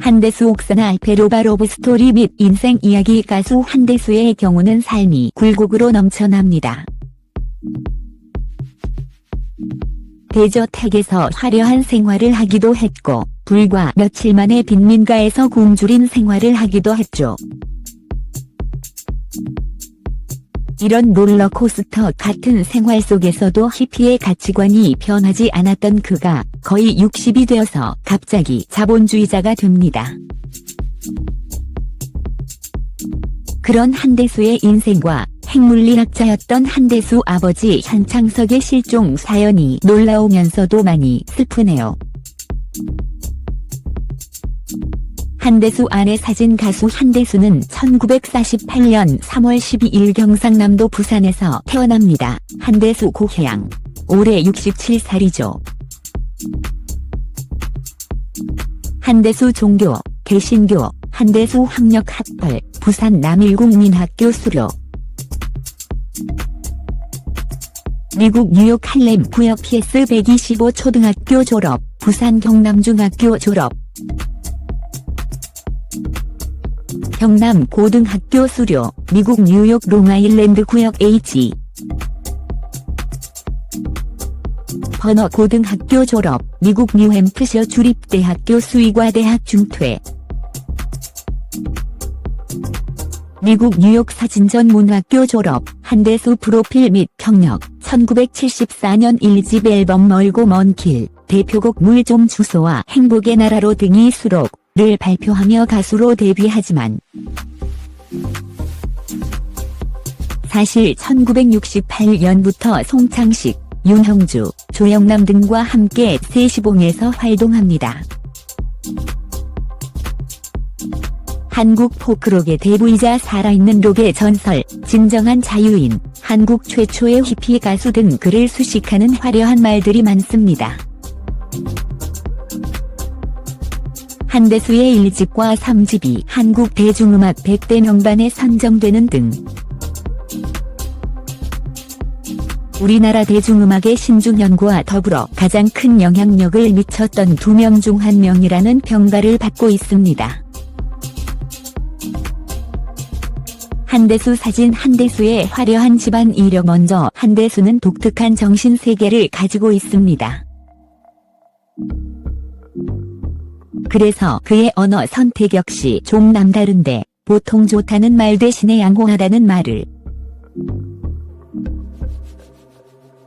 한대수 옥사나 베로바 러브 스토리 및 인생 이야기. 가수 한대수의 경우는 삶이 굴곡으로 넘쳐납니다. 대저택에서 화려한 생활을 하기도 했고 불과 며칠 만에 빈민가에서 굶주린 생활을 하기도 했죠. 이런 롤러코스터 같은 생활 속에서도 히피의 가치관이 변하지 않았던 그가 거의 60이 되어서 갑자기 자본주의자가 됩니다. 그런 한대수의 인생과 핵물리학자였던 한대수 아버지 현창석의 실종 사연이 놀라우면서도 많이 슬프네요. 한대수 아내 사진. 가수 한대수는 1948년 3월 12일 경상남도 부산에서 태어납니다. 한대수 고향. 올해 67살이죠. 한대수 종교, 개신교, 한대수 학력학벌, 부산 남일국민학교 수료. 미국 뉴욕 할렘 구역 PS 125 초등학교 졸업, 부산 경남중학교 졸업. 경남 고등학교 수료, 미국 뉴욕 롱아일랜드 구역 H. 버너 고등학교 졸업, 미국 뉴햄프셔 주립대학교 수의과대학 중퇴. 미국 뉴욕 사진전문학교 졸업, 한대수 프로필 및 경력. 1974년 1집 앨범 멀고 먼 길, 대표곡 물 좀 주소와 행복의 나라로 등이 수록을 발표하며 가수로 데뷔하지만 사실 1968년부터 송창식, 윤형주, 조영남 등과 함께 세시봉에서 활동합니다. 한국 포크록의 대부이자 살아있는 록의 전설, 진정한 자유인, 한국 최초의 히피 가수 등 그를 수식하는 화려한 말들이 많습니다. 한대수의 1집과 3집이 한국 대중음악 100대 명반에 선정되는 등 우리나라 대중음악의 신중현과 더불어 가장 큰 영향력을 미쳤던 두 명 중 한 명이라는 평가를 받고 있습니다. 한대수 사진. 한대수의 화려한 집안 이력. 먼저 한대수는 독특한 정신세계를 가지고 있습니다. 그래서 그의 언어 선택 역시 좀 남다른데 보통 좋다는 말 대신에 양호하다는 말을,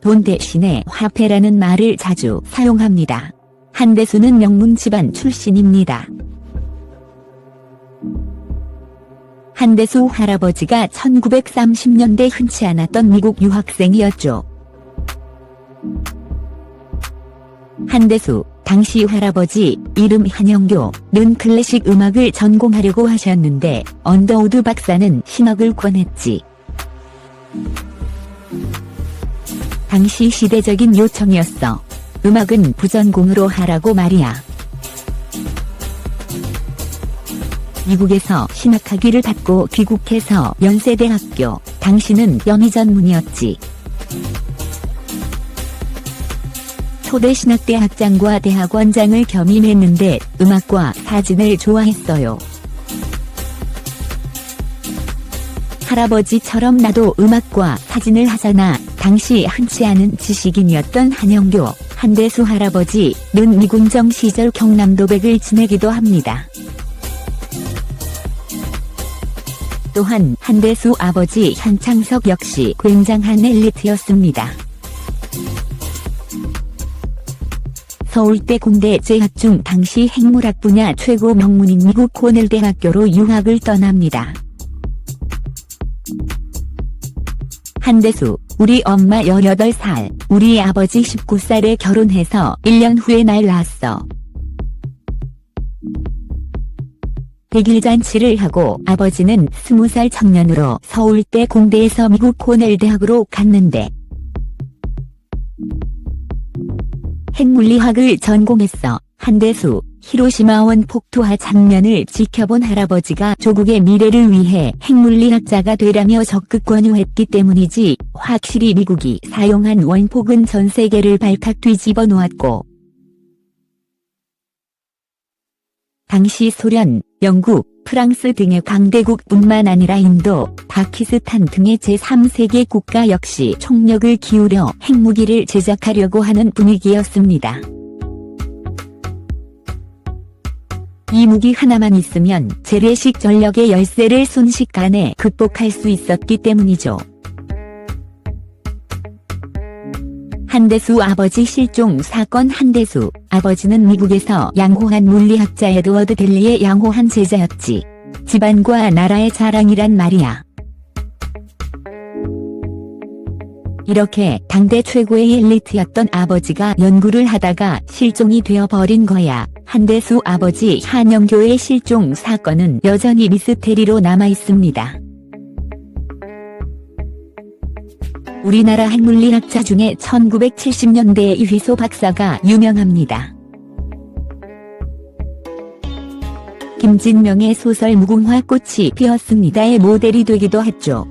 돈 대신에 화폐라는 말을 자주 사용합니다. 한대수는 명문 집안 출신입니다. 한대수 할아버지가 1930년대 흔치 않았던 미국 유학생이었죠. 한대수 당시 할아버지 이름 한영교는 클래식 음악을 전공하려고 하셨는데 언더우드 박사는 신학을 권했지. 당시 시대적인 요청이었어. 음악은 부전공으로 하라고 말이야. 미국에서 신학학위를 받고 귀국해서 연세대학교, 당시는 연희전문이었지. 초대 신학대학장과 대학원장을 겸임했는데 음악과 사진을 좋아했어요. 할아버지처럼 나도 음악과 사진을 하잖아. 당시 흔치 않은 지식인이었던 한영교, 한대수 할아버지는 미군정 시절 경남도백을 지내기도 합니다. 또한 한대수 아버지 현창석 역시 굉장한 엘리트였습니다. 서울대 공대 재학 중 당시 핵물학 분야 최고 명문인 미국 코넬 대학교로 유학을 떠납니다. 한대수, 우리 엄마 18살, 우리 아버지 19살에 결혼해서 1년 후에 날 낳았어. 100일 잔치를 하고 아버지는 20살 청년으로 서울대 공대에서 미국 코넬 대학으로 갔는데 핵물리학을 전공했어. 한대수, 히로시마 원폭투하 장면을 지켜본 할아버지가 조국의 미래를 위해 핵물리학자가 되라며 적극 권유했기 때문이지, 확실히 미국이 사용한 원폭은 전 세계를 발칵 뒤집어 놓았고 당시 소련, 영국, 프랑스 등의 강대국뿐만 아니라 인도, 파키스탄 등의 제3세계 국가 역시 총력을 기울여 핵무기를 제작하려고 하는 분위기였습니다. 이 무기 하나만 있으면 재래식 전력의 열세를 순식간에 극복할 수 있었기 때문이죠. 한대수 아버지 실종 사건. 한대수 아버지는 미국에서 양호한 물리학자 에드워드 델리의 양호한 제자였지. 집안과 나라의 자랑이란 말이야. 이렇게 당대 최고의 엘리트였던 아버지가 연구를 하다가 실종이 되어버린 거야. 한대수 아버지 한영교의 실종 사건은 여전히 미스테리로 남아있습니다. 우리나라 핵물리학자 중에 1970년대의 이휘소 박사가 유명합니다. 김진명의 소설 무궁화 꽃이 피었습니다의 모델이 되기도 했죠.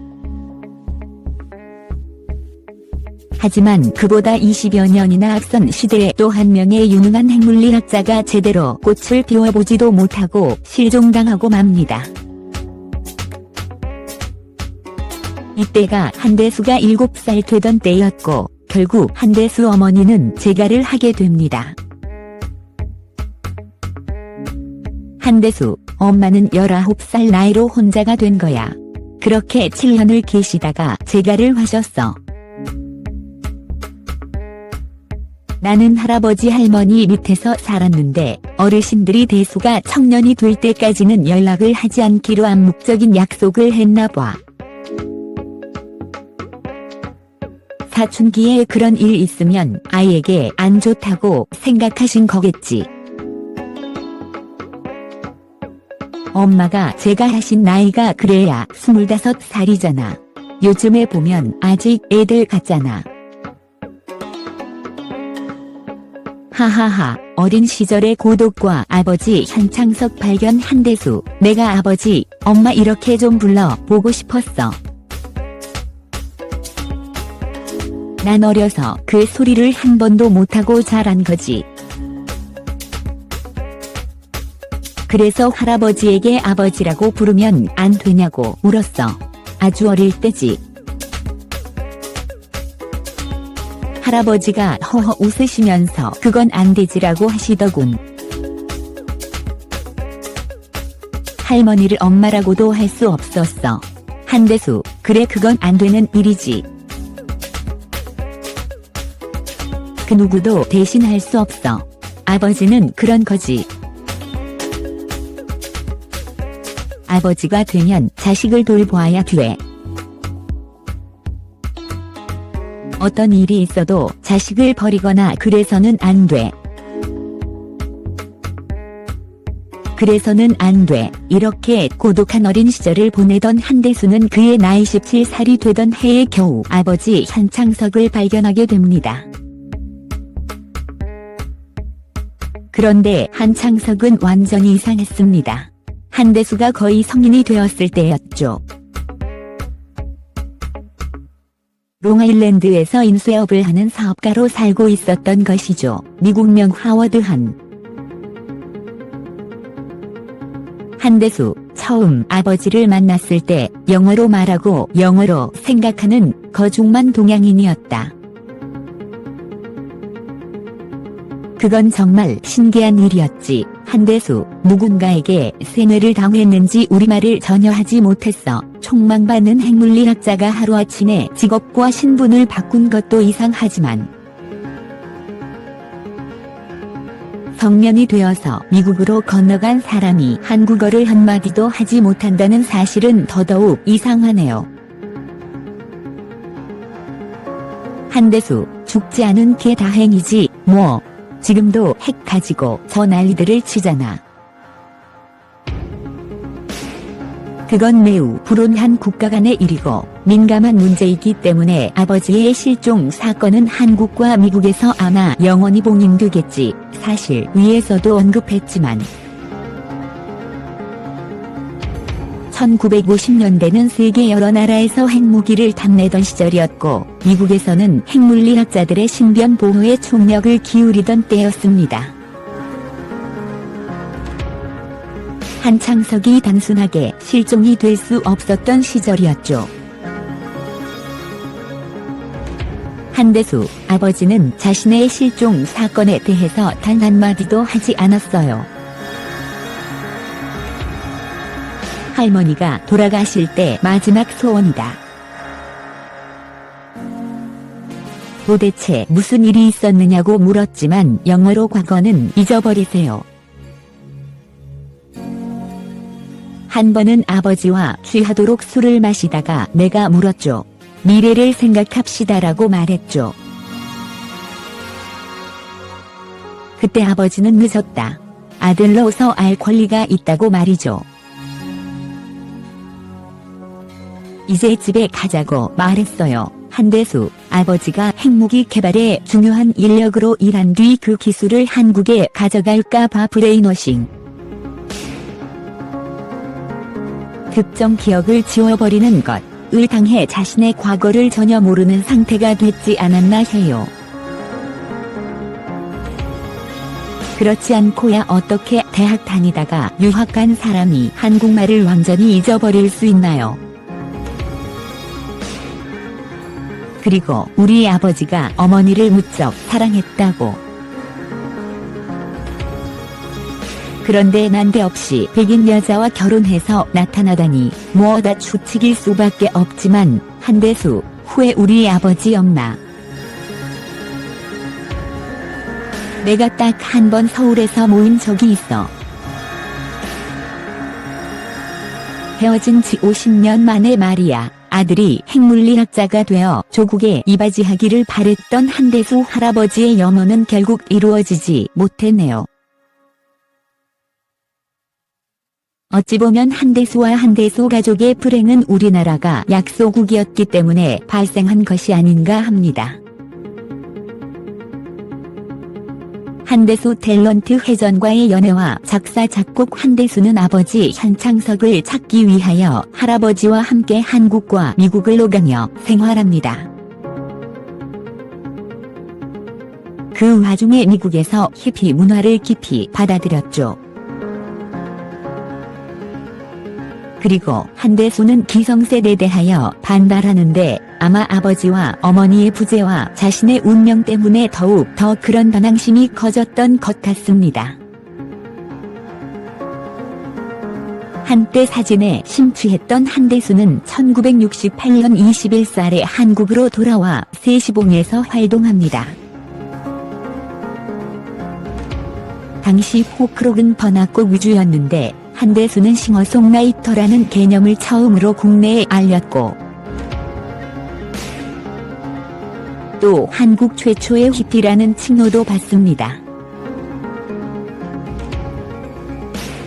하지만 그보다 20여 년이나 앞선 시대에 또 한 명의 유능한 핵물리학자가 제대로 꽃을 피워보지도 못하고 실종당하고 맙니다. 이때가 한대수가 7살 되던 때였고 결국 한대수 어머니는 재가를 하게 됩니다. 한대수 엄마는 19살 나이로 혼자가 된 거야. 그렇게 7년을 계시다가 재가를 하셨어. 나는 할아버지 할머니 밑에서 살았는데 어르신들이 대수가 청년이 될 때까지는 연락을 하지 않기로 암묵적인 약속을 했나 봐. 사춘기에 그런 일 있으면 아이에게 안 좋다고 생각하신 거겠지. 엄마가 제가 하신 나이가 그래야 25살이잖아. 요즘에 보면 아직 애들 같잖아. 하하하, 어린 시절의 고독과 아버지 현창석 발견. 한대수, 내가 아버지, 엄마 이렇게 좀 불러 보고 싶었어. 난 어려서 그 소리를 한 번도 못하고 자란 거지. 그래서 할아버지에게 아버지라고 부르면 안 되냐고 울었어. 아주 어릴 때지. 할아버지가 허허 웃으시면서 그건 안 되지라고 하시더군. 할머니를 엄마라고도 할 수 없었어. 한대수, 그래 그건 안 되는 일이지. 그 누구도 대신할 수 없어. 아버지는 그런 거지. 아버지가 되면 자식을 돌보아야 돼. 어떤 일이 있어도 자식을 버리거나 그래서는 안 돼. 그래서는 안 돼. 이렇게 고독한 어린 시절을 보내던 한대수는 그의 나이 17살이 되던 해에 겨우 아버지 현창석을 발견하게 됩니다. 그런데 한창석은 완전히 이상했습니다. 한대수가 거의 성인이 되었을 때였죠. 롱아일랜드에서 인쇄업을 하는 사업가로 살고 있었던 것이죠. 미국명 하워드 한. 한대수, 처음 아버지를 만났을 때 영어로 말하고 영어로 생각하는 거중만 동양인이었다. 그건 정말 신기한 일이었지. 한대수, 누군가에게 세뇌를 당했는지 우리말을 전혀 하지 못했어. 촉망받는 핵물리학자가 하루아침에 직업과 신분을 바꾼 것도 이상하지만 성년이 되어서 미국으로 건너간 사람이 한국어를 한마디도 하지 못한다는 사실은 더더욱 이상하네요. 한대수, 죽지 않은 게 다행이지 뭐. 지금도 핵 가지고 저 난리들을 치잖아. 그건 매우 불온한 국가 간의 일이고 민감한 문제이기 때문에 아버지의 실종 사건은 한국과 미국에서 아마 영원히 봉인되겠지. 사실 위에서도 언급했지만 1950년대는 세계 여러 나라에서 핵무기를 탐내던 시절이었고 미국에서는 핵물리학자들의 신변 보호에 총력을 기울이던 때였습니다. 한창석이 단순하게 실종이 될 수 없었던 시절이었죠. 한대수 아버지는 자신의 실종 사건에 대해서 단 한마디도 하지 않았어요. 할머니가 돌아가실 때 마지막 소원이다. 도대체 무슨 일이 있었느냐고 물었지만 영어로 과거는 잊어버리세요. 한 번은 아버지와 취하도록 술을 마시다가 내가 물었죠. 미래를 생각합시다라고 말했죠. 그때 아버지는 늦었다. 아들로서 알 권리가 있다고 말이죠. 이제 집에 가자고 말했어요. 한대수 아버지가 핵무기 개발에 중요한 인력으로 일한 뒤 그 기술을 한국에 가져갈까 봐 브레인워싱. 특정 기억을 지워버리는 것을 당해 자신의 과거를 전혀 모르는 상태가 됐지 않았나 해요. 그렇지 않고야 어떻게 대학 다니다가 유학 간 사람이 한국말을 완전히 잊어버릴 수 있나요? 그리고 우리 아버지가 어머니를 무척 사랑했다고. 그런데 난데없이 백인 여자와 결혼해서 나타나다니 뭐다 추측일 수밖에 없지만 한대수 후에 우리 아버지 엄마. 내가 딱 한 번 서울에서 모인 적이 있어. 헤어진 지 50년 만에 말이야. 아들이 핵물리학자가 되어 조국에 이바지하기를 바랬던 한대수 할아버지의 염원은 결국 이루어지지 못했네요. 어찌 보면 한대수와 한대수 가족의 불행은 우리나라가 약소국이었기 때문에 발생한 것이 아닌가 합니다. 한대수 탤런트 회전과의 연애와 작사 작곡 한대수는 아버지 현창석을 찾기 위하여 할아버지와 함께 한국과 미국을 오가며 생활합니다. 그 와중에 미국에서 히피 문화를 깊이 받아들였죠. 그리고 한대수는 기성세대에 대하여 반발하는데 아마 아버지와 어머니의 부재와 자신의 운명 때문에 더욱 더 그런 반항심이 커졌던 것 같습니다. 한때 사진에 심취했던 한대수는 1968년 21살에 한국으로 돌아와 세시봉에서 활동합니다. 당시 포크록은 번화곡 위주였는데 한대수는 싱어송라이터라는 개념을 처음으로 국내에 알렸고 또 한국 최초의 히피라는 칭호도 받습니다.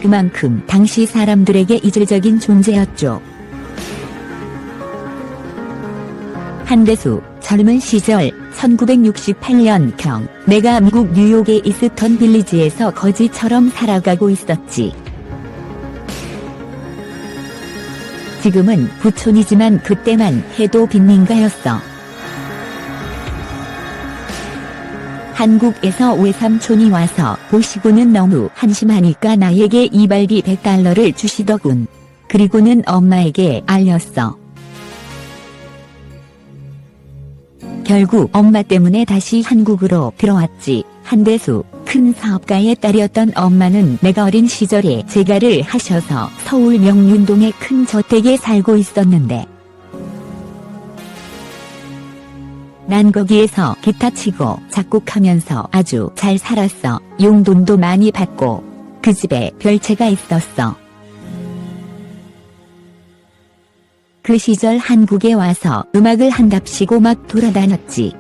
그만큼 당시 사람들에게 이질적인 존재였죠. 한대수 젊은 시절 1968년경 내가 미국 뉴욕의 이스턴 빌리지에서 거지처럼 살아가고 있었지. 지금은 부촌이지만 그때만 해도 빈민가였어. 한국에서 외삼촌이 와서 보시고는 너무 한심하니까 나에게 이발비 $100를 주시더군. 그리고는 엄마에게 알렸어. 결국 엄마 때문에 다시 한국으로 들어왔지. 한대수 큰 사업가의 딸이었던 엄마는 내가 어린 시절에 재가를 하셔서 서울 명륜동의 큰 저택에 살고 있었는데 난 거기에서 기타 치고 작곡하면서 아주 잘 살았어. 용돈도 많이 받고 그 집에 별채가 있었어. 그 시절 한국에 와서 음악을 한답시고 막 돌아다녔지.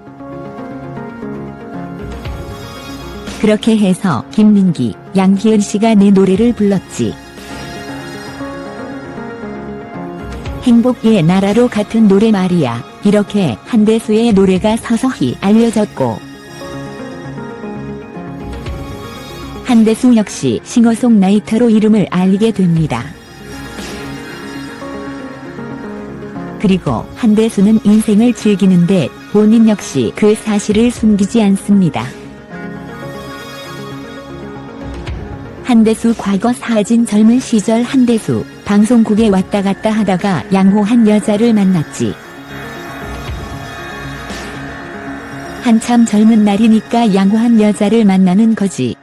그렇게 해서 김민기, 양희은 씨가 내 노래를 불렀지. 행복의 나라로 같은 노래 말이야. 이렇게 한대수의 노래가 서서히 알려졌고 한대수 역시 싱어송라이터로 이름을 알리게 됩니다. 그리고 한대수는 인생을 즐기는데 본인 역시 그 사실을 숨기지 않습니다. 한대수 과거 사진 젊은 시절 한대수 방송국에 왔다 갔다 하다가 양호한 여자를 만났지. 한참 젊은 날이니까 양호한 여자를 만나는 거지.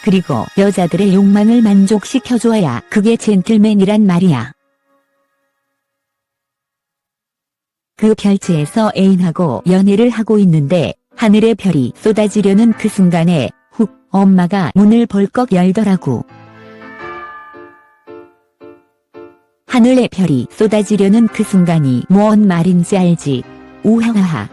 그리고 여자들의 욕망을 만족시켜줘야 그게 젠틀맨이란 말이야. 그 별채에서 애인하고 연애를 하고 있는데 하늘의 별이 쏟아지려는 그 순간에 훅 엄마가 문을 벌컥 열더라고. 하늘의 별이 쏟아지려는 그 순간이 뭔 말인지 알지? 우하하하.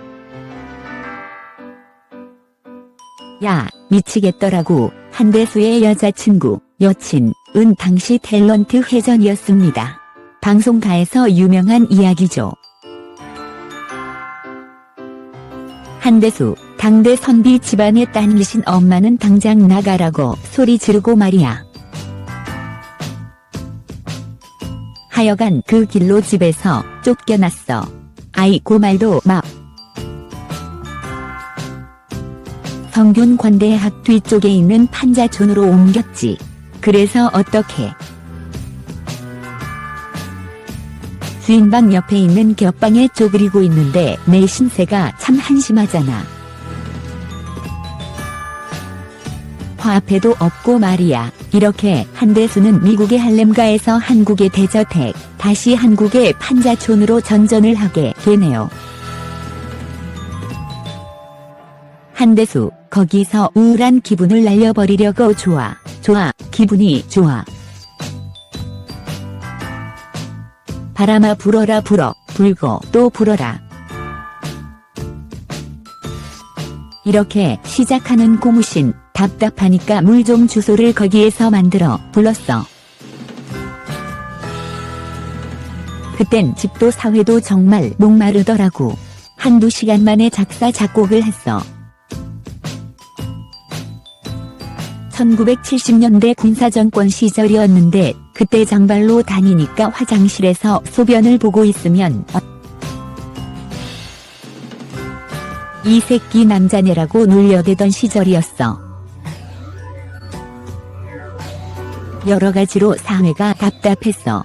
야, 미치겠더라고. 한대수의 여자친구, 여친, 은 당시 탤런트 회전이었습니다. 방송가에서 유명한 이야기죠. 한대수, 당대 선비 집안의 딸이신 엄마는 당장 나가라고 소리 지르고 말이야. 하여간 그 길로 집에서 쫓겨났어. 아이고 말도 마. 성균관대학 뒤쪽에 있는 판자촌으로 옮겼지. 그래서 어떻게? 주인방 옆에 있는 겹방에 쪼그리고 있는데 내 신세가 참 한심하잖아. 화폐도 없고 말이야. 이렇게 한대수는 미국의 할렘가에서 한국에 대저택, 다시 한국의 판자촌으로 전전을 하게 되네요. 한대수, 거기서 우울한 기분을 날려버리려고 좋아, 기분이 좋아. 바람아 불어라 불어, 불고 또 불어라. 이렇게 시작하는 고무신, 답답하니까 물 좀 주소를 거기에서 만들어 불렀어. 그땐 집도 사회도 정말 목마르더라고. 한두 시간 만에 작사 작곡을 했어. 1970년대 군사정권 시절이었는데 그때 장발로 다니니까 화장실에서 소변을 보고 있으면 이 새끼 남자네라고 놀려대던 시절이었어. 여러 가지로 사회가 답답했어.